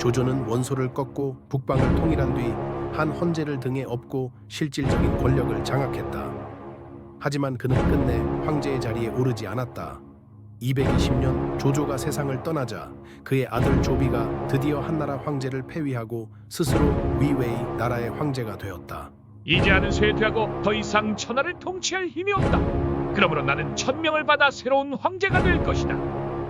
조조는 원소를 꺾고 북방을 통일한 뒤 한 헌제를 등에 업고 실질적인 권력을 장악했다. 하지만 그는 끝내 황제의 자리에 오르지 않았다. 220년 조조가 세상을 떠나자 그의 아들 조비가 드디어 한나라 황제를 폐위하고 스스로 위웨이 나라의 황제가 되었다. 이제하는 쇠퇴하고 더 이상 천하를 통치할 힘이 없다. 그러므로 나는 천명을 받아 새로운 황제가 될 것이다.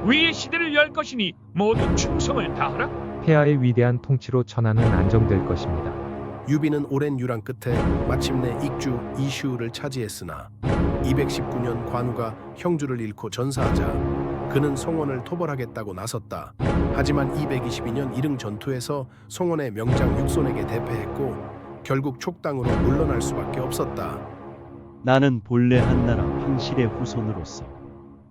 위의 시대를 열 것이니 모두 충성을 다하라. 폐하의 위대한 통치로 천하는 안정될 것입니다. 유비는 오랜 유랑 끝에 마침내 익주 이슈를 차지했으나 219년 관우가 형주를 잃고 전사하자 그는 송원을 토벌하겠다고 나섰다. 하지만 222년 이릉 전투에서 송원의 명장 육손에게 대패했고 결국 촉당으로 물러날 수밖에 없었다. 나는 본래 한나라 황실의 후손으로서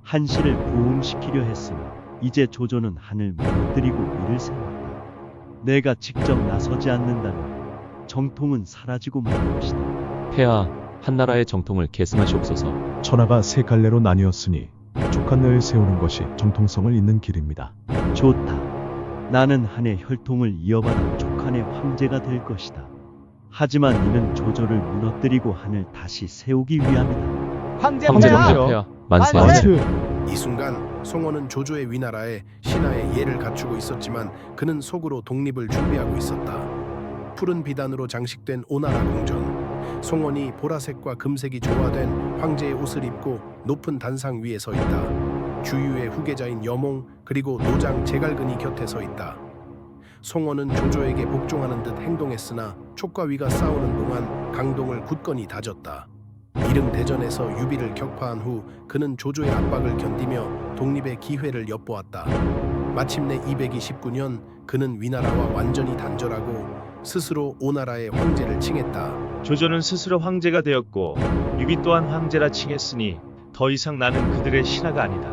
한실을 부흥시키려 했으나 이제 조조는 한을 무너뜨리고 위를 세웠다. 내가 직접 나서지 않는다면 정통은 사라지고 말 것이다. 폐하, 한나라의 정통을 계승하시옵소서. 천하가 세 갈래로 나뉘었으니 촉한을 세우는 것이 정통성을 잇는 길입니다. 좋다. 나는 한의 혈통을 이어받아 촉한의 황제가 될 것이다. 하지만 이는 조조를 무너뜨리고 한을 다시 세우기 위함이다. 황제 폐하, 만세. 이 순간 송원은 조조의 위나라에 신하의 예를 갖추고 있었지만 그는 속으로 독립을 준비하고 있었다. 푸른 비단으로 장식된 오나라 궁전, 송원이 보라색과 금색이 조화된 황제의 옷을 입고 높은 단상 위에 서 있다. 주유의 후계자인 여몽 그리고 노장 제갈근이 곁에 서 있다. 송원은 조조에게 복종하는 듯 행동했으나 촉과 위가 싸우는 동안 강동을 굳건히 다졌다. 이릉 대전에서 유비를 격파한 후 그는 조조의 압박을 견디며 독립의 기회를 엿보았다. 마침내 229년 그는 위나라와 완전히 단절하고 스스로 오나라의 황제를 칭했다. 조조는 스스로 황제가 되었고 유비 또한 황제라 칭했으니 더 이상 나는 그들의 신하가 아니다.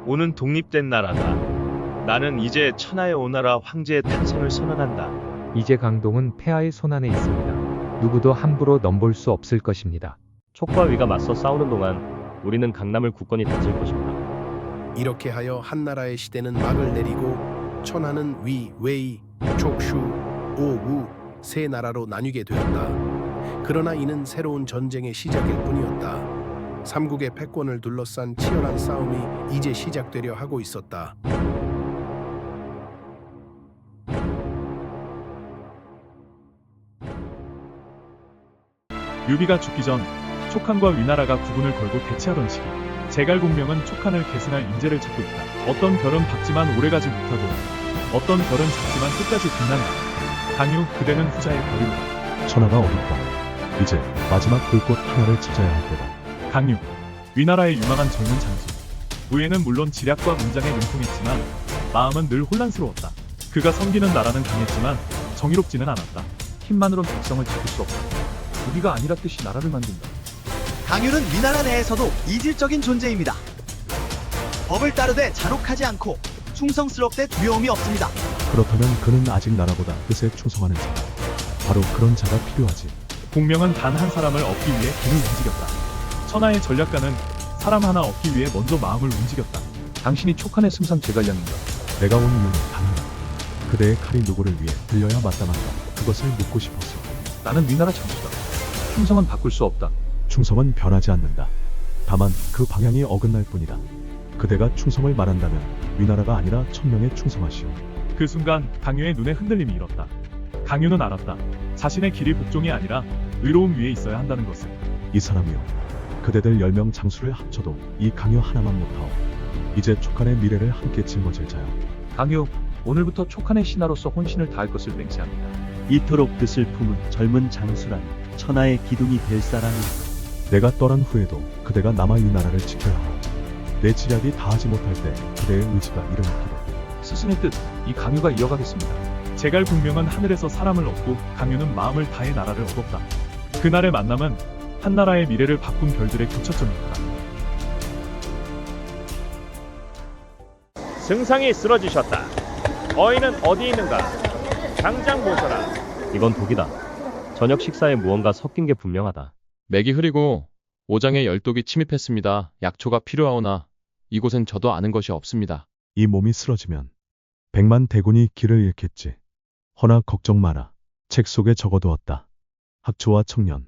오는 독립된 나라다. 나는 이제 천하의 오나라 황제의 탄생을 선언한다. 이제 강동은 폐하의 손안에 있습니다. 누구도 함부로 넘볼 수 없을 것입니다. 촉과 위가 맞서 싸우는 동안 우리는 강남을 굳건히 다질 것입니다. 이렇게 하여 한나라의 시대는 막을 내리고 천하는 위, 웨이, 촉, 슈, 오, 우 세 나라로 나뉘게 되었다. 그러나 이는 새로운 전쟁의 시작일 뿐이었다. 삼국의 패권을 둘러싼 치열한 싸움이 이제 시작되려 하고 있었다. 유비가 죽기 전 촉한과 위나라가 구분을 걸고 대치하던 시기, 제갈공명은 촉한을 계승할 인재를 찾고 있다. 어떤 별은 밝지만 오래가지 못하고 어떤 별은 작지만 끝까지 빛난다. 강유, 그대는 후자의 별이로다. 천하가 어렵다. 이제 마지막 불꽃 하나를 찾아야 할 때다. 강유, 위나라의 유망한 젊은 장수. 우예는 물론 지략과 문장에 능통했지만 마음은 늘 혼란스러웠다. 그가 섬기는 나라는 강했지만 정의롭지는 않았다. 힘만으론 백성을 지킬 수 없다. 우리가 아니라 뜻이 나라를 만든다. 강유는 위나라 내에서도 이질적인 존재입니다. 법을 따르되 잔혹하지 않고 충성스럽되 두려움이 없습니다. 그렇다면 그는 아직 나라보다 뜻에 충성하는 자. 바로 그런 자가 필요하지. 공명은 단 한 사람을 얻기 위해 길을 움직였다. 천하의 전략가는 사람 하나 얻기 위해 먼저 마음을 움직였다. 당신이 촉한의 승상 제갈량인가? 내가 온 이유는 단 하나. 그대의 칼이 누구를 위해 들려야 마땅한가. 그것을 묻고 싶었어. 나는 위나라 장수다. 충성은 바꿀 수 없다. 충성은 변하지 않는다. 다만 그 방향이 어긋날 뿐이다. 그대가 충성을 말한다면 위나라가 아니라 천명에 충성하시오. 그 순간 강유의 눈에 흔들림이 일었다. 강유는 알았다. 자신의 길이 복종이 아니라 의로움 위에 있어야 한다는 것을. 이 사람이요, 그대들 10명 장수를 합쳐도 이 강유 하나만 못하오. 이제 촉한의 미래를 함께 짊어질 자요. 강유, 오늘부터 촉한의 신하로서 혼신을 다할 것을 맹세합니다. 이토록 뜻을 품은 젊은 장수라니 천하의 기둥이 될 사람이다. 내가 떠난 후에도 그대가 남아 이 나라를 지켜야 하오. 내 지략이 다하지 못할 때 그대의 의지가 이뤄먹기를. 스승의 뜻, 이 강유가 이어가겠습니다. 제갈 공명은 하늘에서 사람을 얻고 강유는 마음을 다해 나라를 얻었다. 그날의 만남은 한나라의 미래를 바꾼 별들의 교차점이었다. 승상이 쓰러지셨다. 어인은 어디 있는가? 당장 모셔라. 이건 독이다. 저녁 식사에 무언가 섞인 게 분명하다. 맥이 흐리고 오장에 열독이 침입했습니다. 약초가 필요하오나 이곳엔 저도 아는 것이 없습니다. 이 몸이 쓰러지면 100만 대군이 길을 잃겠지. 허나 걱정 마라. 책 속에 적어두었다. 학초와 청년.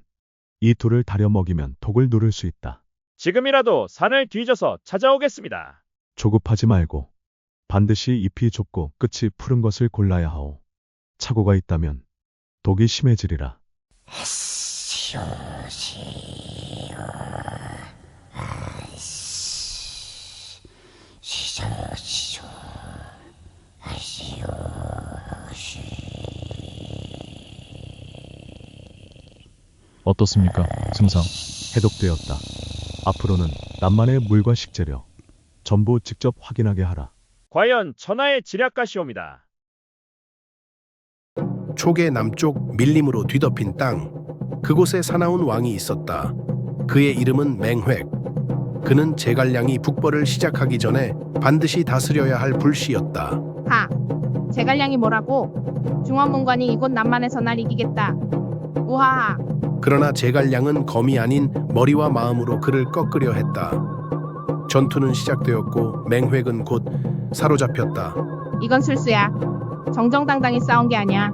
이 둘을 다려 먹이면 독을 누를 수 있다. 지금이라도 산을 뒤져서 찾아오겠습니다. 조급하지 말고 반드시 잎이 좁고 끝이 푸른 것을 골라야 하오. 착오가 있다면 독이 심해지리라. 어떻습니까, 승상? 해독되었다. 앞으로는 남만의 물과 식재료 전부 직접 확인하게 하라. 과연 천하의 지략가시옵니다. 촉의 남쪽 밀림으로 뒤덮인 땅. 그곳에 사나운 왕이 있었다. 그의 이름은 맹획. 그는 제갈량이 북벌을 시작하기 전에 반드시 다스려야 할 불시였다. 하, 제갈량이 뭐라고? 중원문관이 이곳 남만에서 날 이기겠다. 우하하. 그러나 제갈량은 검이 아닌 머리와 마음으로 그를 꺾으려 했다. 전투는 시작되었고 맹획은 곧 사로잡혔다. 이건 술수야. 정정당당히 싸운 게 아니야.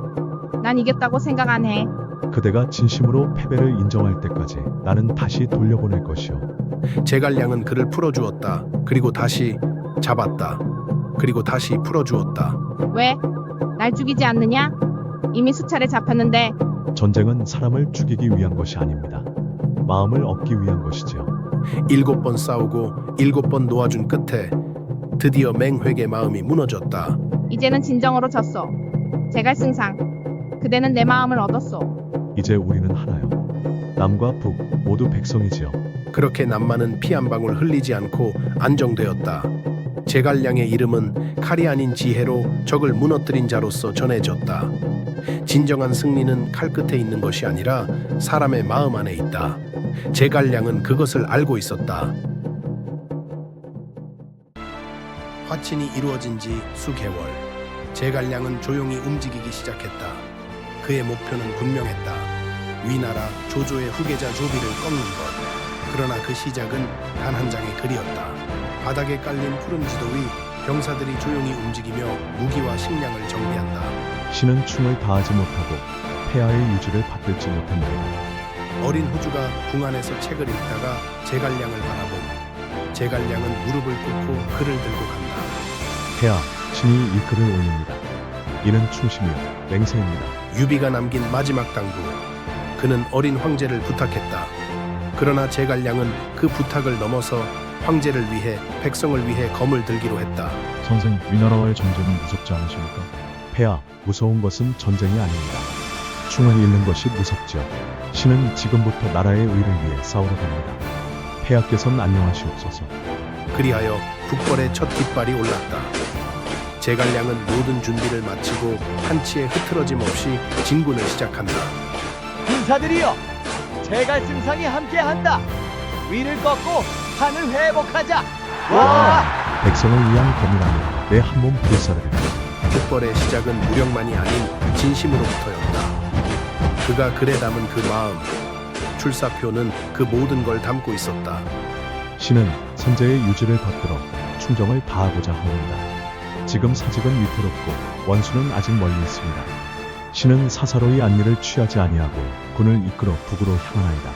난 이겼다고 생각 안 해. 그대가 진심으로 패배를 인정할 때까지 나는 다시 돌려보낼 것이오. 제갈량은 그를 풀어주었다. 그리고 다시 잡았다. 그리고 다시 풀어주었다. 왜? 날 죽이지 않느냐? 이미 수차례 잡혔는데. 전쟁은 사람을 죽이기 위한 것이 아닙니다. 마음을 얻기 위한 것이지요. 7번 싸우고 7번 놓아준 끝에 드디어 맹획의 마음이 무너졌다. 이제는 진정으로 졌어. 제갈승상, 그대는 내 마음을 얻었소. 이제 우리는 하나요. 남과 북 모두 백성이지요. 그렇게 남만은 피 한 방울 흘리지 않고 안정되었다. 제갈량의 이름은 칼이 아닌 지혜로 적을 무너뜨린 자로서 전해졌다. 진정한 승리는 칼 끝에 있는 것이 아니라 사람의 마음 안에 있다. 제갈량은 그것을 알고 있었다. 화친이 이루어진 지 수개월. 제갈량은 조용히 움직이기 시작했다. 그의 목표는 분명했다. 위나라 조조의 후계자 조비를 꺾는 것. 그러나 그 시작은 단 한 장의 글이었다. 바닥에 깔린 푸른 지도 위 병사들이 조용히 움직이며 무기와 식량을 정비한다. 신은 충을 다하지 못하고 폐하의 유지를 받들지 못했나이다. 어린 후주가 궁 안에서 책을 읽다가 제갈량을 바라봄. 제갈량은 무릎을 꿇고 글을 들고 간다. 폐하, 신이 이 글을 올립니다. 이는 충심이요 맹세입니다. 유비가 남긴 마지막 당부. 그는 어린 황제를 부탁했다. 그러나 제갈량은 그 부탁을 넘어서 황제를 위해 백성을 위해 검을 들기로 했다. 선생, 위나라와의 전쟁은 무섭지 않으십니까? 폐하, 무서운 것은 전쟁이 아닙니다. 충을 잃는 것이 무섭죠. 신은 지금부터 나라의 의를 위해 싸우러 갑니다. 폐하께서는 안녕하시옵소서. 그리하여 북벌의 첫 깃발이 올랐다. 제갈량은 모든 준비를 마치고 한치의 흐트러짐 없이 진군을 시작한다. 군사들이여, 제갈승상이 함께한다. 위를 꺾고 산을 회복하자. 와! 백성을 위한 검이라면 내 한 몸 불사르리라. 북벌의 시작은 무력만이 아닌 진심으로부터였다. 그가 글에 담은 그 마음, 출사표는 그 모든 걸 담고 있었다. 신은 선제의 유지를 받들어 충정을 다하고자 합니다. 지금 사직은 위태롭고 원수는 아직 멀리 있습니다. 신은 사사로이 안리를 취하지 아니하고 군을 이끌어 북으로 향하나이다.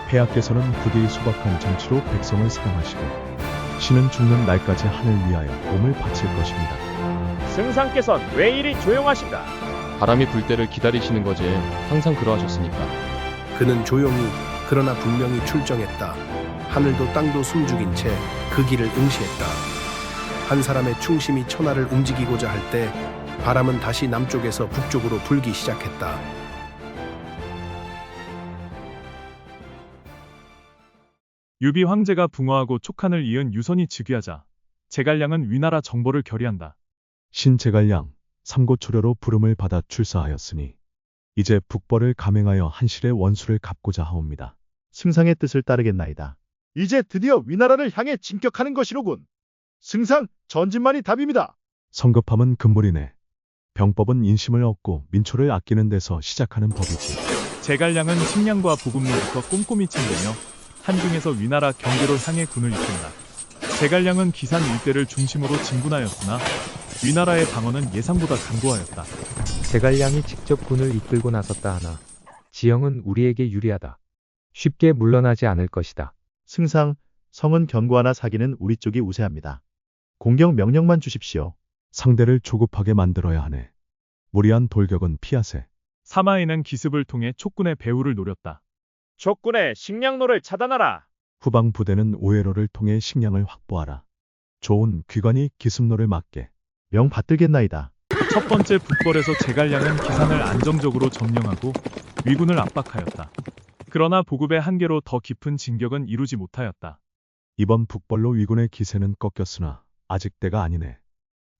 폐하께서는 부디 소박한 정치로 백성을 사랑하시고 신은 죽는 날까지 하늘 위하여 몸을 바칠 것입니다. 승상께선 왜 이리 조용하신가? 바람이 불 때를 기다리시는 거지. 항상 그러하셨으니까. 그는 조용히 그러나 분명히 출정했다. 하늘도 땅도 숨죽인 채 그 길을 응시했다. 한 사람의 충심이 천하를 움직이고자 할 때 바람은 다시 남쪽에서 북쪽으로 불기 시작했다. 유비 황제가 붕어하고 촉한을 이은 유선이 즉위하자 제갈량은 위나라 정보를 결의한다. 신제갈량 삼고초려로 부름을 받아 출사하였으니 이제 북벌을 감행하여 한실의 원수를 갚고자 하옵니다. 승상의 뜻을 따르겠나이다. 이제 드디어 위나라를 향해 진격하는 것이로군. 승상, 전진만이 답입니다. 성급함은 금물이네. 병법은 인심을 얻고 민초를 아끼는 데서 시작하는 법이지. 제갈량은 식량과 보급물부터 꼼꼼히 챙기며 한중에서 위나라 경계로 향해 군을 이끈다. 제갈량은 기산 일대를 중심으로 진군하였으나 위나라의 방어는 예상보다 견고하였다. 제갈량이 직접 군을 이끌고 나섰다 하나 지형은 우리에게 유리하다. 쉽게 물러나지 않을 것이다. 승상, 성은 견고하나 사기는 우리 쪽이 우세합니다. 공격 명령만 주십시오. 상대를 조급하게 만들어야 하네. 무리한 돌격은 피하세. 사마이는 기습을 통해 촉군의 배후를 노렸다. 적군의 식량로를 차단하라. 후방 부대는 오해로를 통해 식량을 확보하라. 좋은 귀관이 기습로를 막게. 명 받들겠나이다. 첫 번째 북벌에서 제갈량은 기산을 안정적으로 점령하고 위군을 압박하였다. 그러나 보급의 한계로 더 깊은 진격은 이루지 못하였다. 이번 북벌로 위군의 기세는 꺾였으나 아직 때가 아니네.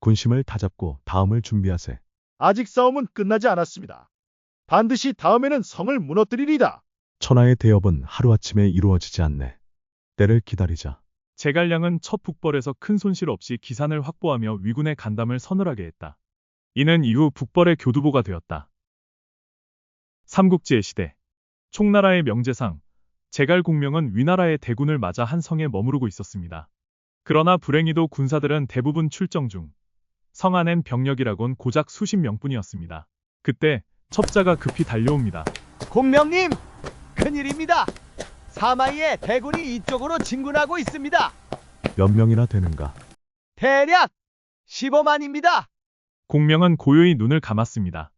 군심을 다잡고 다음을 준비하세. 아직 싸움은 끝나지 않았습니다. 반드시 다음에는 성을 무너뜨리리다. 천하의 대업은 하루아침에 이루어지지 않네. 때를 기다리자. 제갈량은 첫 북벌에서 큰 손실 없이 기산을 확보하며 위군의 간담을 서늘하게 했다. 이는 이후 북벌의 교두보가 되었다. 삼국지의 시대. 총나라의 명제상, 제갈공명은 위나라의 대군을 맞아 한 성에 머무르고 있었습니다. 그러나 불행히도 군사들은 대부분 출정 중 성 안엔 병력이라곤 고작 수십 명뿐이었습니다. 그때 첩자가 급히 달려옵니다. 공명님, 큰일입니다. 사마이의 대군이 이쪽으로 진군하고 있습니다. 몇 명이나 되는가? 대략 15만입니다. 공명은 고요히 눈을 감았습니다.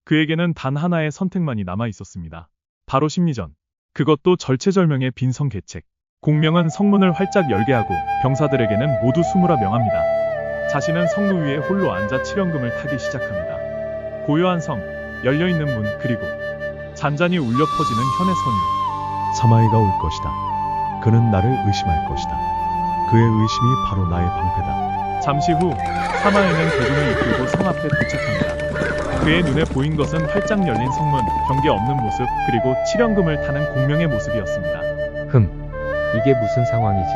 그에게는 단 하나의 선택만이 남아 있었습니다. 바로 심리전. 그것도 절체절명의 빈성 개책. 공명은 성문을 활짝 열게 하고 병사들에게는 모두 숨으라 명합니다. 자신은 성루 위에 홀로 앉아 칠연금을 타기 시작합니다. 고요한 성, 열려있는 문, 그리고 잔잔히 울려 퍼지는 현의 선율. 사마이가 올 것이다. 그는 나를 의심할 것이다. 그의 의심이 바로 나의 방패다. 잠시 후 사마이는 대군을 이끌고 성 앞에 도착합니다. 그의 눈에 보인 것은 활짝 열린 성문, 경계 없는 모습, 그리고 칠연금을 타는 공명의 모습이었습니다. 이게 무슨 상황이지?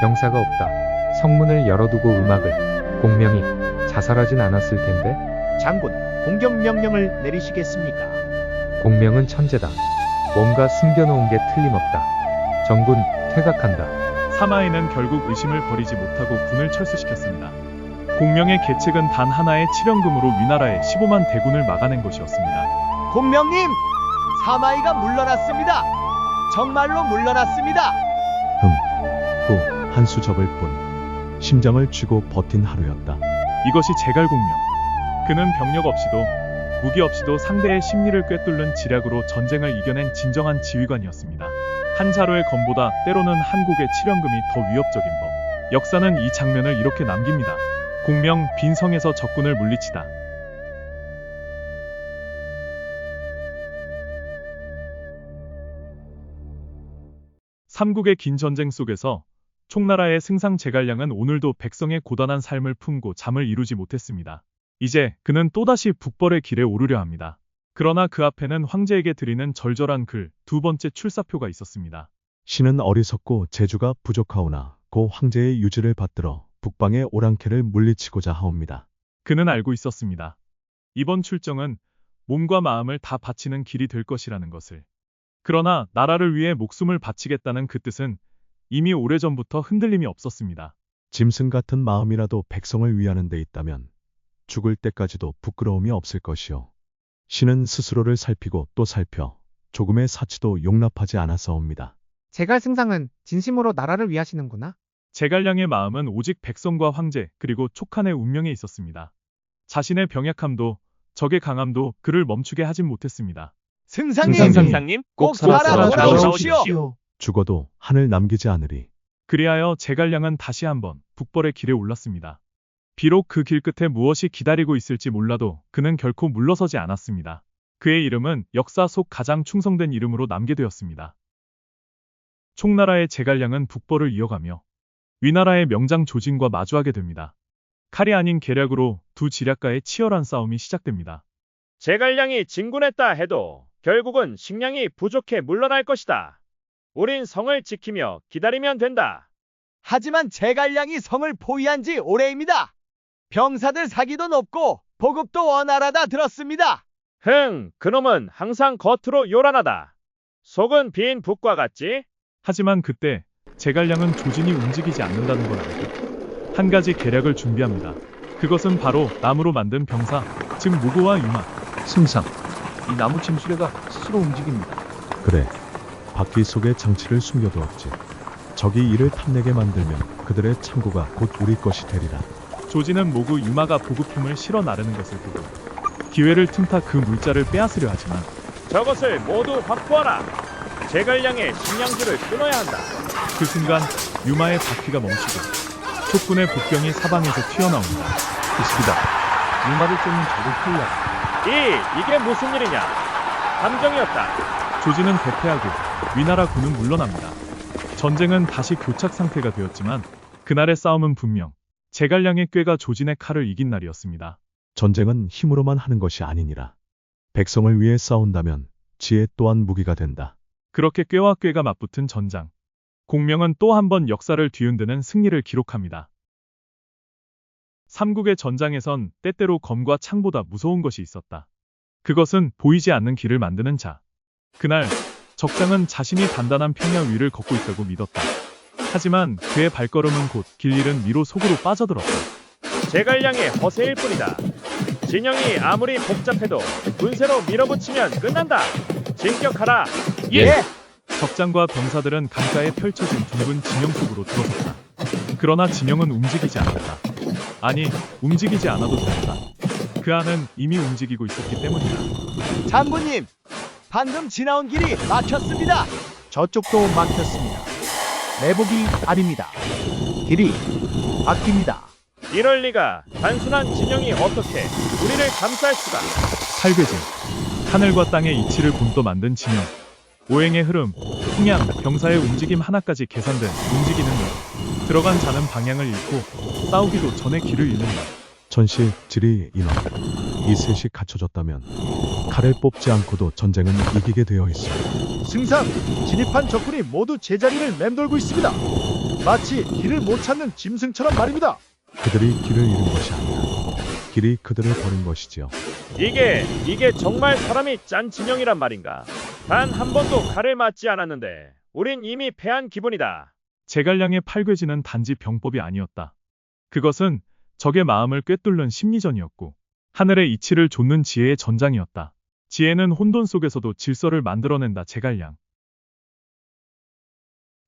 병사가 없다. 성문을 열어두고 음악을. 공명이 자살하진 않았을 텐데. 장군, 공격 명령을 내리시겠습니까? 공명은 천재다. 뭔가 숨겨놓은 게 틀림없다. 정군, 퇴각한다. 사마이는 결국 의심을 버리지 못하고 군을 철수시켰습니다. 공명의 계책은 단 하나의 칠연금으로 위나라의 15만 대군을 막아낸 것이었습니다. 공명님, 사마이가 물러났습니다. 정말로 물러났습니다. 후 한 수 접을 뿐. 심장을 쥐고 버틴 하루였다. 이것이 제갈공명. 그는 병력 없이도 무기 없이도 상대의 심리를 꿰뚫는 지략으로 전쟁을 이겨낸 진정한 지휘관이었습니다. 한 자루의 검보다 때로는 한국의 칠연금이 더 위협적인 법. 역사는 이 장면을 이렇게 남깁니다. 공명, 빈성에서 적군을 물리치다. 삼국의 긴 전쟁 속에서 총나라의 승상 제갈량은 오늘도 백성의 고단한 삶을 품고 잠을 이루지 못했습니다. 이제 그는 또다시 북벌의 길에 오르려 합니다. 그러나 그 앞에는 황제에게 드리는 절절한 글, 두 번째 출사표가 있었습니다. 신은 어리석고 재주가 부족하오나 고 황제의 유지를 받들어 북방의 오랑캐를 물리치고자 하옵니다. 그는 알고 있었습니다. 이번 출정은 몸과 마음을 다 바치는 길이 될 것이라는 것을. 그러나 나라를 위해 목숨을 바치겠다는 그 뜻은 이미 오래전부터 흔들림이 없었습니다. 짐승 같은 마음이라도 백성을 위하는 데 있다면 죽을 때까지도 부끄러움이 없을 것이요. 신은 스스로를 살피고 또 살펴 조금의 사치도 용납하지 않았사옵니다. 제갈 승상은 진심으로 나라를 위하시는구나. 제갈량의 마음은 오직 백성과 황제 그리고 촉한의 운명에 있었습니다. 자신의 병약함도 적의 강함도 그를 멈추게 하진 못했습니다. 승상님, 꼭 살아 돌아오십시오. 죽어도 한을 남기지 않으리. 그리하여 제갈량은 다시 한번 북벌의 길에 올랐습니다. 비록 그 길 끝에 무엇이 기다리고 있을지 몰라도 그는 결코 물러서지 않았습니다. 그의 이름은 역사 속 가장 충성된 이름으로 남게되었습니다. 총나라의 제갈량은 북벌을 이어가며 위나라의 명장 조진과 마주하게 됩니다. 칼이 아닌 계략으로 두 지략가의 치열한 싸움이 시작됩니다. 제갈량이 진군했다 해도 결국은 식량이 부족해 물러날 것이다. 우린 성을 지키며 기다리면 된다. 하지만 제갈량이 성을 포위한 지 오래입니다. 병사들 사기도 높고 보급도 원활하다 들었습니다. 그놈은 항상 겉으로 요란하다. 속은 빈 북과 같지? 하지만 그때 제갈량은 조진이 움직이지 않는다는 걸 알고 한 가지 계략을 준비합니다. 그것은 바로 나무로 만든 병사, 즉 모구와 유마. 승상, 이 나무 침수대가 스스로 움직입니다. 그래. 바퀴 속에 장치를 숨겨두었지. 적이 이를 탐내게 만들면 그들의 창고가 곧 우리 것이 되리라. 조지는 모구 유마가 보급품을 실어 나르는 것을 보고 기회를 틈타 그 물자를 빼앗으려 하지만 저것을 모두 확보하라. 제갈량의 식량줄을 끊어야 한다. 그 순간 유마의 바퀴가 멈추고 촉군의 복병이 사방에서 튀어나옵니다. 있습니다. 유마를 쫓는 적을 회유하라. 이게 무슨 일이냐? 함정이었다. 조지는 대패하고 위나라군은 물러납니다. 전쟁은 다시 교착 상태가 되었지만 그날의 싸움은 분명 제갈량의 꾀가 조진의 칼을 이긴 날이었습니다. 전쟁은 힘으로만 하는 것이 아니니라. 백성을 위해 싸운다면 지혜 또한 무기가 된다. 그렇게 꾀와 꾀가 맞붙은 전장. 공명은 또 한 번 역사를 뒤흔드는 승리를 기록합니다. 삼국의 전장에선 때때로 검과 창보다 무서운 것이 있었다. 그것은 보이지 않는 길을 만드는 자. 그날 적장은 자신이 단단한 평야 위를 걷고 있다고 믿었다. 하지만 그의 발걸음은 곧 길 잃은 미로 속으로 빠져들었다. 제갈량의 허세일 뿐이다. 진영이 아무리 복잡해도 분쇄로 밀어붙이면 끝난다. 진격하라. 예. 적장과 병사들은 강가에 펼쳐진 둥근 진영 속으로 들어섰다. 그러나 진영은 움직이지 않았다. 아니, 움직이지 않아도 된다. 그 안은 이미 움직이고 있었기 때문이다. 장군님, 방금 지나온 길이 막혔습니다. 저쪽도 막혔습니다. 내복이 아닙니다. 길이 막힙니다. 이럴 리가. 단순한 진영이 어떻게 우리를 감쌀 수가. 팔괘진, 하늘과 땅의 이치를 본떠 만든 진영. 오행의 흐름, 풍향, 병사의 움직임 하나까지 계산된 움직이는 것. 들어간 자는 방향을 잃고 싸우기도 전에 길을 잃는다. 천시, 지리, 인원. 이 셋이 갖춰졌다면 칼을 뽑지 않고도 전쟁은 이기게 되어 있어. 승상, 진입한 적군이 모두 제자리를 맴돌고 있습니다. 마치 길을 못 찾는 짐승처럼 말입니다. 그들이 길을 잃은 것이 아니라 길이 그들을 버린 것이지요. 이게 정말 사람이 짠 진영이란 말인가? 단 한 번도 칼을 맞지 않았는데 우린 이미 패한 기분이다. 제갈량의 팔괘진은 단지 병법이 아니었다. 그것은 적의 마음을 꿰뚫는 심리전이었고 하늘의 이치를 좇는 지혜의 전장이었다. 지혜는 혼돈 속에서도 질서를 만들어낸다. 제갈량.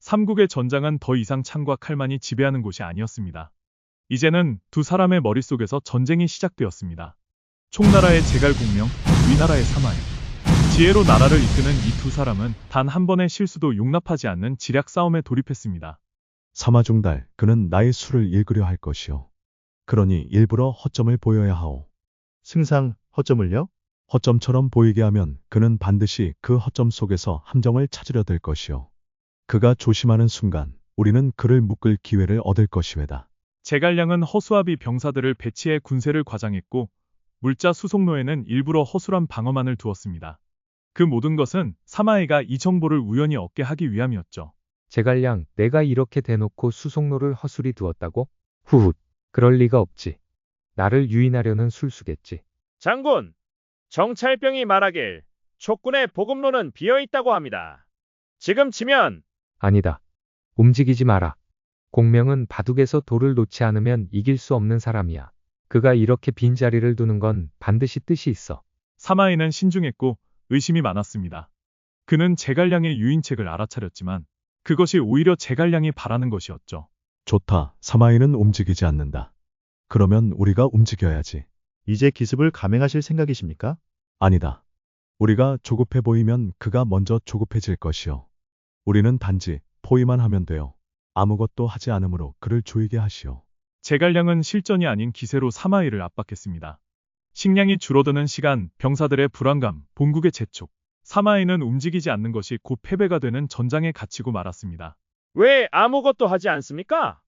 삼국의 전장은 더 이상 창과 칼만이 지배하는 곳이 아니었습니다. 이제는 두 사람의 머릿속에서 전쟁이 시작되었습니다. 총나라의 제갈공명, 위나라의 사마이. 지혜로 나라를 이끄는 이 두 사람은 단 한 번의 실수도 용납하지 않는 지략 싸움에 돌입했습니다. 사마중달, 그는 나의 수를 읽으려 할 것이요. 그러니 일부러 허점을 보여야 하오. 승상, 허점을요? 허점처럼 보이게 하면 그는 반드시 그 허점 속에서 함정을 찾으려 될 것이요. 그가 조심하는 순간 우리는 그를 묶을 기회를 얻을 것이외다. 제갈량은 허수아비 병사들을 배치해 군세를 과장했고 물자 수송로에는 일부러 허술한 방어만을 두었습니다. 그 모든 것은 사마이가 이 정보를 우연히 얻게 하기 위함이었죠. 제갈량, 내가 이렇게 대놓고 수송로를 허술히 두었다고? 후훗, 그럴 리가 없지. 나를 유인하려는 술수겠지. 장군, 정찰병이 말하길 촉군의 보급로는 비어있다고 합니다. 지금 치면 아니다. 움직이지 마라. 공명은 바둑에서 돌을 놓지 않으면 이길 수 없는 사람이야. 그가 이렇게 빈자리를 두는 건 반드시 뜻이 있어. 사마이는 신중했고 의심이 많았습니다. 그는 제갈량의 유인책을 알아차렸지만 그것이 오히려 제갈량이 바라는 것이었죠. 좋다. 사마이는 움직이지 않는다. 그러면 우리가 움직여야지. 이제 기습을 감행하실 생각이십니까? 아니다. 우리가 조급해 보이면 그가 먼저 조급해질 것이요. 우리는 단지 포위만 하면 돼요. 아무것도 하지 않으므로 그를 조이게 하시오. 제갈량은 실전이 아닌 기세로 사마이를 압박했습니다. 식량이 줄어드는 시간, 병사들의 불안감, 본국의 재촉. 사마이는 움직이지 않는 것이 곧 패배가 되는 전장에 갇히고 말았습니다. 왜 아무것도 하지 않습니까?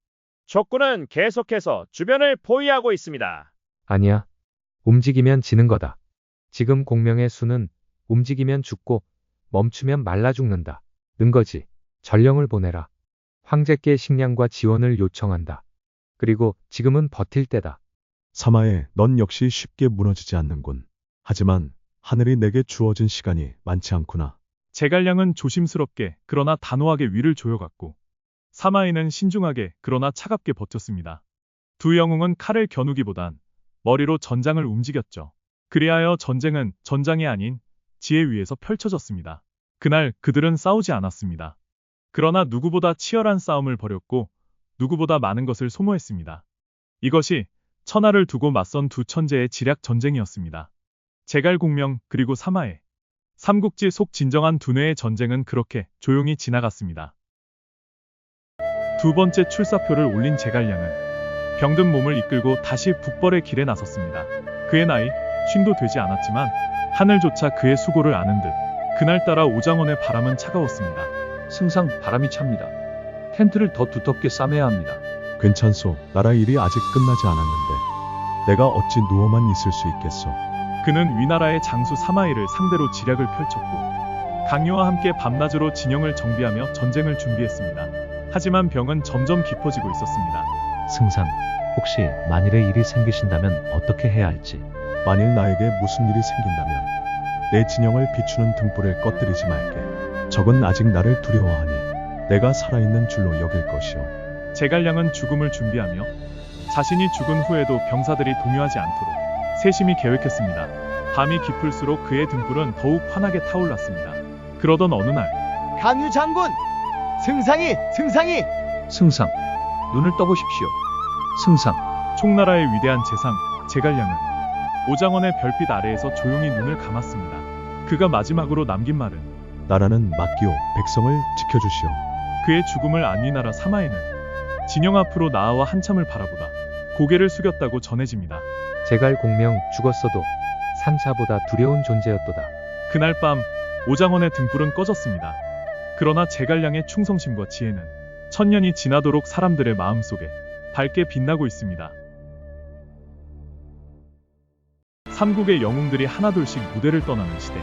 적군은 계속해서 주변을 포위하고 있습니다. 아니야. 움직이면 지는 거다. 지금 공명의 수는 움직이면 죽고 멈추면 말라 죽는다. 는 거지. 전령을 보내라. 황제께 식량과 지원을 요청한다. 그리고 지금은 버틸 때다. 사마에, 넌 역시 쉽게 무너지지 않는군. 하지만 하늘이 내게 주어진 시간이 많지 않구나. 제갈량은 조심스럽게 그러나 단호하게 위를 조여갔고 사마이는 신중하게 그러나 차갑게 버텼습니다. 두 영웅은 칼을 겨누기보단 머리로 전장을 움직였죠. 그리하여 전쟁은 전장이 아닌 지혜 위에서 펼쳐졌습니다. 그날 그들은 싸우지 않았습니다. 그러나 누구보다 치열한 싸움을 벌였고 누구보다 많은 것을 소모했습니다. 이것이 천하를 두고 맞선 두 천재의 지략 전쟁이었습니다. 제갈공명 그리고 사마의 삼국지 속 진정한 두뇌의 전쟁은 그렇게 조용히 지나갔습니다. 두 번째 출사표를 올린 제갈량은 병든 몸을 이끌고 다시 북벌의 길에 나섰습니다. 그의 나이 50도 되지 않았지만 하늘조차 그의 수고를 아는 듯 그날따라 오장원의 바람은 차가웠습니다. 승상 바람이 찹니다. 텐트를 더 두텁게 싸매야 합니다. 괜찮소. 나라 일이 아직 끝나지 않았는데 내가 어찌 누워만 있을 수 있겠소. 그는 위나라의 장수 사마이를 상대로 지략을 펼쳤고 강요와 함께 밤낮으로 진영을 정비하며 전쟁을 준비했습니다. 하지만 병은 점점 깊어지고 있었습니다. 승상, 혹시 만일의 일이 생기신다면 어떻게 해야 할지. 만일 나에게 무슨 일이 생긴다면 내 진영을 비추는 등불을 꺼뜨리지 말게. 적은 아직 나를 두려워하니 내가 살아있는 줄로 여길 것이오. 제갈량은 죽음을 준비하며 자신이 죽은 후에도 병사들이 동요하지 않도록 세심히 계획했습니다. 밤이 깊을수록 그의 등불은 더욱 환하게 타올랐습니다. 그러던 어느 날 강유 장군! 승상이! 승상, 눈을 떠보십시오. 승상, 총나라의 위대한 재상 제갈량은 오장원의 별빛 아래에서 조용히 눈을 감았습니다. 그가 마지막으로 남긴 말은 나라는 맡기오. 백성을 지켜주시오. 그의 죽음을 안 위나라 사마에는 진영 앞으로 나아와 한참을 바라보다 고개를 숙였다고 전해집니다. 제갈공명 죽었어도 산사보다 두려운 존재였도다. 그날 밤 오장원의 등불은 꺼졌습니다. 그러나 제갈량의 충성심과 지혜는 천년이 지나도록 사람들의 마음속에 밝게 빛나고 있습니다. 삼국의 영웅들이 하나둘씩 무대를 떠나는 시대.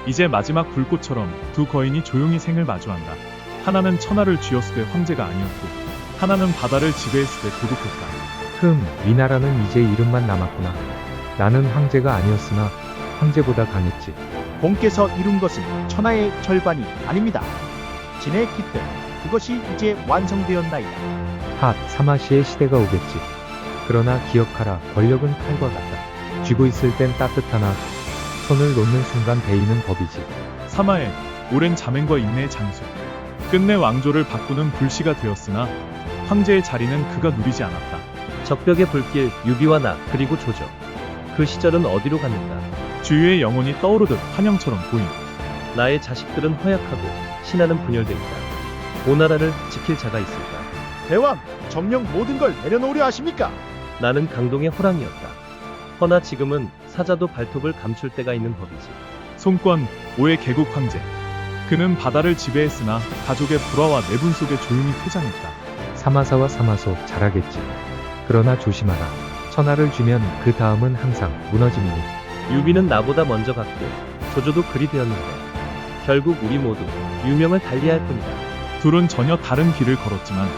이제 마지막 불꽃처럼 두 거인이 조용히 생을 마주한다. 하나는 천하를 쥐었을 때 황제가 아니었고 하나는 바다를 지배했을 때 도둑했다. 위나라는 이제 이름만 남았구나. 나는 황제가 아니었으나 황제보다 강했지. 공께서 이룬 것은 천하의 절반이 아닙니다. 진의 깃들, 그것이 이제 완성되었나이다. 사마시의 시대가 오겠지. 그러나 기억하라, 권력은 칼과 같다. 쥐고 있을 땐 따뜻하나 손을 놓는 순간 베이는 법이지. 사마의 오랜 자맹과 인내의 장수. 끝내 왕조를 바꾸는 불씨가 되었으나 황제의 자리는 그가 누리지 않았다. 적벽의 불길, 유비와 나, 그리고 조조. 그 시절은 어디로 갔는가? 주위의 영혼이 떠오르듯 환영처럼 보인. 나의 자식들은 허약하고 신하는 분열돼 있다. 오나라를 지킬 자가 있을까? 대왕, 정녕 모든 걸 내려놓으려 하십니까? 나는 강동의 호랑이였다. 허나 지금은 사자도 발톱을 감출 때가 있는 법이지. 송권, 오의 개국 황제. 그는 바다를 지배했으나 가족의 불화와 내분 속에 조용히 퇴장했다. 사마사와 사마소 잘하겠지. 그러나 조심하라. 천하를 쥐면 그 다음은 항상 무너짐이니. 유비는 나보다 먼저 갔고 조조도 그리 되었는데 결국 우리 모두 유명을 달리할 뿐이다. 둘은 전혀 다른 길을 걸었지만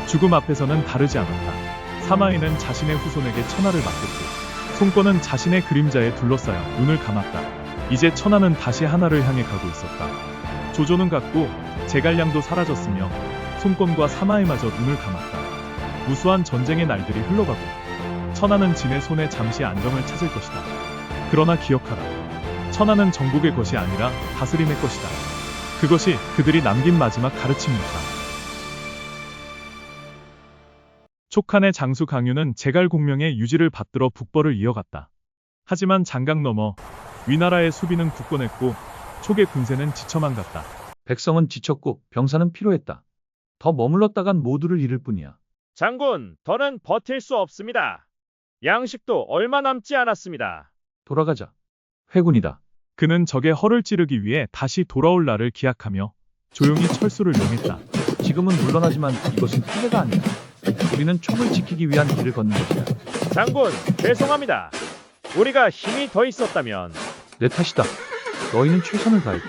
죽음 앞에서는 다르지 않았다. 사마이는 자신의 후손에게 천하를 맡겼고 송권은 자신의 그림자에 둘러싸여 눈을 감았다. 이제 천하는 다시 하나를 향해 가고 있었다. 조조는 갔고 제갈량도 사라졌으며 송권과 사마이마저 눈을 감았다. 무수한 전쟁의 날들이 흘러가고 천하는 진의 손에 잠시 안정을 찾을 것이다. 그러나 기억하라. 천하는 정복의 것이 아니라 다스림의 것이다. 그것이 그들이 남긴 마지막 가르침이었다. 촉한의 장수 강유는 제갈공명의 유지를 받들어 북벌을 이어갔다. 하지만 장강 너머 위나라의 수비는 굳건했고 촉의 군세는 지쳐만 갔다. 백성은 지쳤고 병사는 피로했다. 더 머물렀다간 모두를 잃을 뿐이야. 장군, 더는 버틸 수 없습니다. 양식도 얼마 남지 않았습니다. 돌아가자. 회군이다. 그는 적의 허를 찌르기 위해 다시 돌아올 날을 기약하며 조용히 철수를 명했다. 지금은 물러나지만 이것은 패배가 아니다. 우리는 촉을 지키기 위한 길을 걷는 것이다. 장군, 죄송합니다. 우리가 힘이 더 있었다면. 내 탓이다. 너희는 최선을 다했다.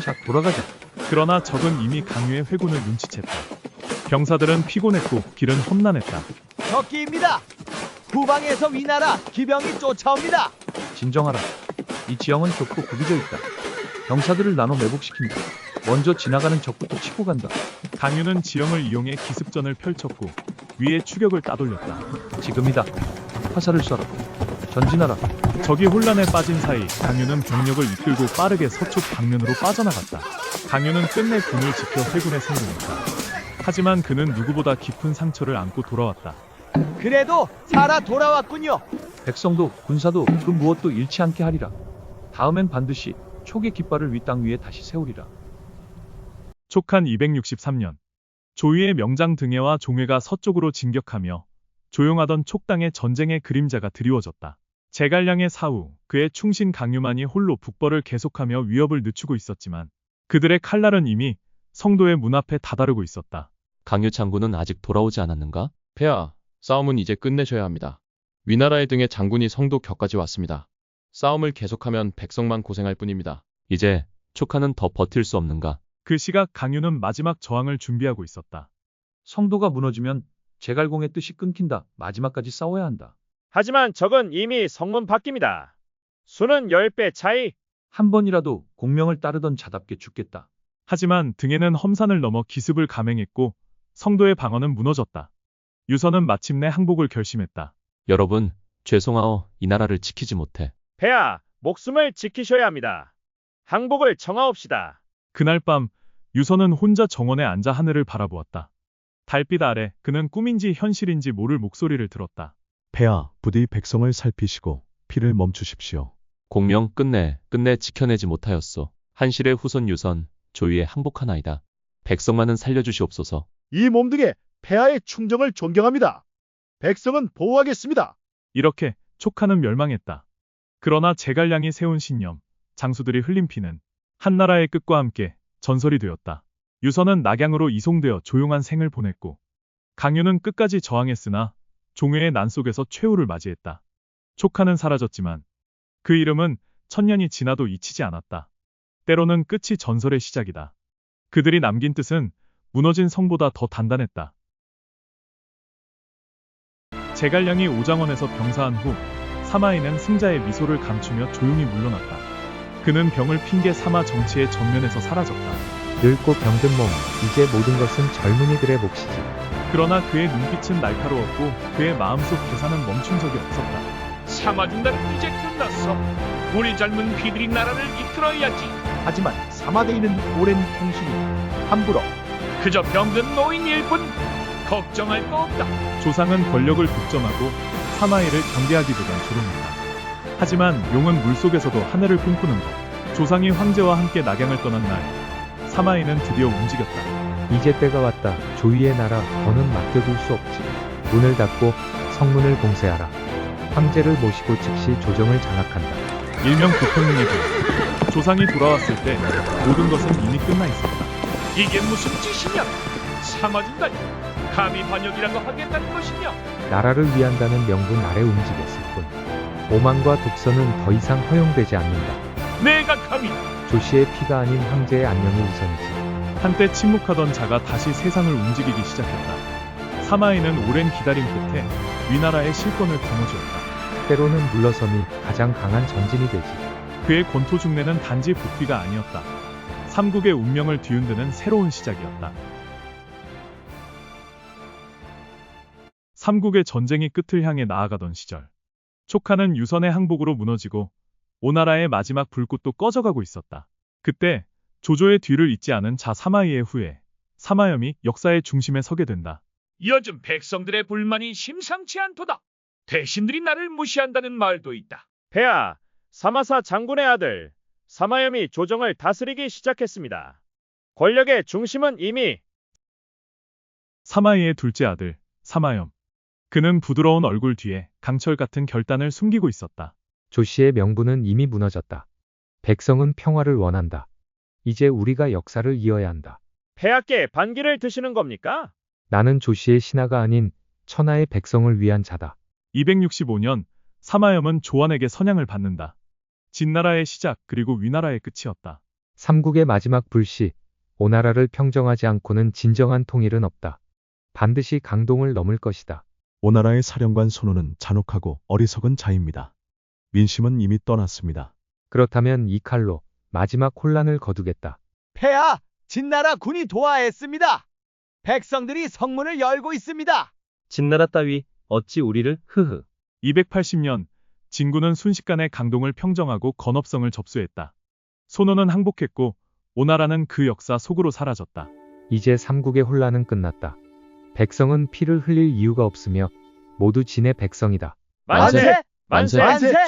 자, 돌아가자. 그러나 적은 이미 강유의 회군을 눈치챘다. 병사들은 피곤했고 길은 험난했다. 적기입니다. 후방에서 위나라 기병이 쫓아옵니다. 진정하라. 이 지형은 좁고 구비져 있다. 병사들을 나눠 매복시킨다. 먼저 지나가는 적부터 치고 간다. 강유는 지형을 이용해 기습전을 펼쳤고 위에 추격을 따돌렸다. 지금이다. 화살을 쏴라. 전진하라. 적이 혼란에 빠진 사이 강윤은 병력을 이끌고 빠르게 서쪽 방면으로 빠져나갔다. 강윤은 끝내 군을 지켜 회군에 성공했다. 하지만 그는 누구보다 깊은 상처를 안고 돌아왔다. 그래도 살아 돌아왔군요. 백성도 군사도 그 무엇도 잃지 않게 하리라. 다음엔 반드시 촉의 깃발을 위 땅 위에 다시 세우리라. 촉한 263년 조위의 명장 등해와 종회가 서쪽으로 진격하며 조용하던 촉당의 전쟁의 그림자가 드리워졌다. 제갈량의 사후, 그의 충신 강유만이 홀로 북벌을 계속하며 위협을 늦추고 있었지만 그들의 칼날은 이미 성도의 문 앞에 다다르고 있었다. 강유 장군은 아직 돌아오지 않았는가? 폐하, 싸움은 이제 끝내셔야 합니다. 위나라의 등의 장군이 성도 격까지 왔습니다. 싸움을 계속하면 백성만 고생할 뿐입니다. 이제 촉하는 더 버틸 수 없는가? 그 시각 강유는 마지막 저항을 준비하고 있었다. 성도가 무너지면 제갈공의 뜻이 끊긴다. 마지막까지 싸워야 한다. 하지만 적은 이미 성문 밖입니다. 수는 10배 차이. 한 번이라도 공명을 따르던 자답게 죽겠다. 하지만 등에는 험산을 넘어 기습을 감행했고 성도의 방어는 무너졌다. 유선은 마침내 항복을 결심했다. 여러분, 죄송하오. 이 나라를 지키지 못해. 폐하, 목숨을 지키셔야 합니다. 항복을 정하옵시다. 그날 밤 유선은 혼자 정원에 앉아 하늘을 바라보았다. 달빛 아래 그는 꿈인지 현실인지 모를 목소리를 들었다. 폐하, 부디 백성을 살피시고 피를 멈추십시오. 공명 끝내 지켜내지 못하였소. 한실의 후손 유선, 조위에 항복하나이다. 백성만은 살려주시옵소서. 이 몸뚱에 폐하의 충정을 존경합니다. 백성은 보호하겠습니다. 이렇게 촉하는 멸망했다. 그러나 제갈량이 세운 신념, 장수들이 흘린 피는 한나라의 끝과 함께 전설이 되었다. 유선은 낙양으로 이송되어 조용한 생을 보냈고 강유는 끝까지 저항했으나 종회의 난 속에서 최후를 맞이했다. 촉하는 사라졌지만 그 이름은 천년이 지나도 잊히지 않았다. 때로는 끝이 전설의 시작이다. 그들이 남긴 뜻은 무너진 성보다 더 단단했다. 제갈량이 오장원에서 병사한 후 사마이는 승자의 미소를 감추며 조용히 물러났다. 그는 병을 핑계 삼아 정치의 전면에서 사라졌다. 늙고 병든 몸, 이제 모든 것은 젊은이들의 몫이지. 그러나 그의 눈빛은 날카로웠고 그의 마음속 계산은 멈춘 적이 없었다. 사마중단은 이제 끝났어. 우리 젊은 피들이 나라를 이끌어야지. 하지만 사마대인은 오랜 공신이 함부로 그저 병든 노인일 뿐. 걱정할 거 없다. 조상은 권력을 독점하고 사마이를 경계하기보단 조롱했다. 하지만 용은 물속에서도 하늘을 꿈꾸는 것. 조상이 황제와 함께 낙양을 떠난 날 사마이는 드디어 움직였다. 이제 때가 왔다. 조위의 나라, 더는 맡겨둘 수 없지. 문을 닫고 성문을 봉쇄하라. 황제를 모시고 즉시 조정을 장악한다. 일명 부평릉의 부. 조상이 돌아왔을 때 모든 것은 이미 끝나 있었다. 이게 무슨 짓이냐? 사마중단이 감히 반역이라고 하겠다는 것이냐? 나라를 위한다는 명분 아래 움직였을 뿐. 오만과 독선은 더 이상 허용되지 않는다. 내가 감히 조씨의 피가 아닌 황제의 안녕이 우선이지. 한때 침묵하던 자가 다시 세상을 움직이기 시작했다. 사마이는 오랜 기다림 끝에 위나라의 실권을 거머쥐었다. 때로는 물러섬이 가장 강한 전진이 되지. 그의 권토 중래는 단지 복귀가 아니었다. 삼국의 운명을 뒤흔드는 새로운 시작이었다. 삼국의 전쟁이 끝을 향해 나아가던 시절, 촉하는 유선의 항복으로 무너지고 오나라의 마지막 불꽃도 꺼져가고 있었다. 그때 조조의 뒤를 잇지 않은 자 사마이의 후예, 사마염이 역사의 중심에 서게 된다. 요즘 백성들의 불만이 심상치 않도다. 대신들이 나를 무시한다는 말도 있다. 폐하, 사마사 장군의 아들 사마염이 조정을 다스리기 시작했습니다. 권력의 중심은 이미 사마이의 둘째 아들 사마염. 그는 부드러운 얼굴 뒤에 강철 같은 결단을 숨기고 있었다. 조씨의 명분은 이미 무너졌다. 백성은 평화를 원한다. 이제 우리가 역사를 이어야 한다. 폐하께 반기를 드시는 겁니까? 나는 조씨의 신하가 아닌 천하의 백성을 위한 자다. 265년 사마염은 조안에게 선양을 받는다. 진나라의 시작 그리고 위나라의 끝이었다. 삼국의 마지막 불씨, 오나라를 평정하지 않고는 진정한 통일은 없다. 반드시 강동을 넘을 것이다. 오나라의 사령관 손우는 잔혹하고 어리석은 자입니다. 민심은 이미 떠났습니다. 그렇다면 이 칼로 마지막 혼란을 거두겠다. 폐하, 진나라 군이 도하했습니다. 백성들이 성문을 열고 있습니다. 진나라 따위 어찌 우리를 흐흐. 280년 진구는 순식간에 강동을 평정하고 건업성을 접수했다. 소노는 항복했고 오나라는 그 역사 속으로 사라졌다. 이제 삼국의 혼란은 끝났다. 백성은 피를 흘릴 이유가 없으며 모두 진의 백성이다. 만세! 만세!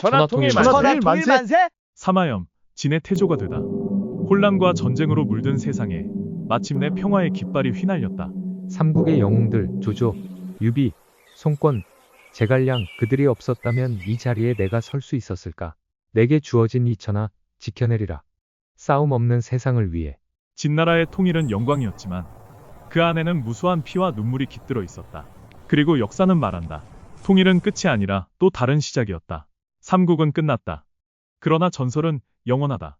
천하통일 만세! 천하통일 만세! 사마염, 진의 태조가 되다. 혼란과 전쟁으로 물든 세상에 마침내 평화의 깃발이 휘날렸다. 삼국의 영웅들 조조, 유비, 송권, 제갈량 그들이 없었다면 이 자리에 내가 설 수 있었을까? 내게 주어진 이 천하 지켜내리라. 싸움 없는 세상을 위해. 진나라의 통일은 영광이었지만 그 안에는 무수한 피와 눈물이 깃들어 있었다. 그리고 역사는 말한다. 통일은 끝이 아니라 또 다른 시작이었다. 삼국은 끝났다. 그러나 전설은 영원하다.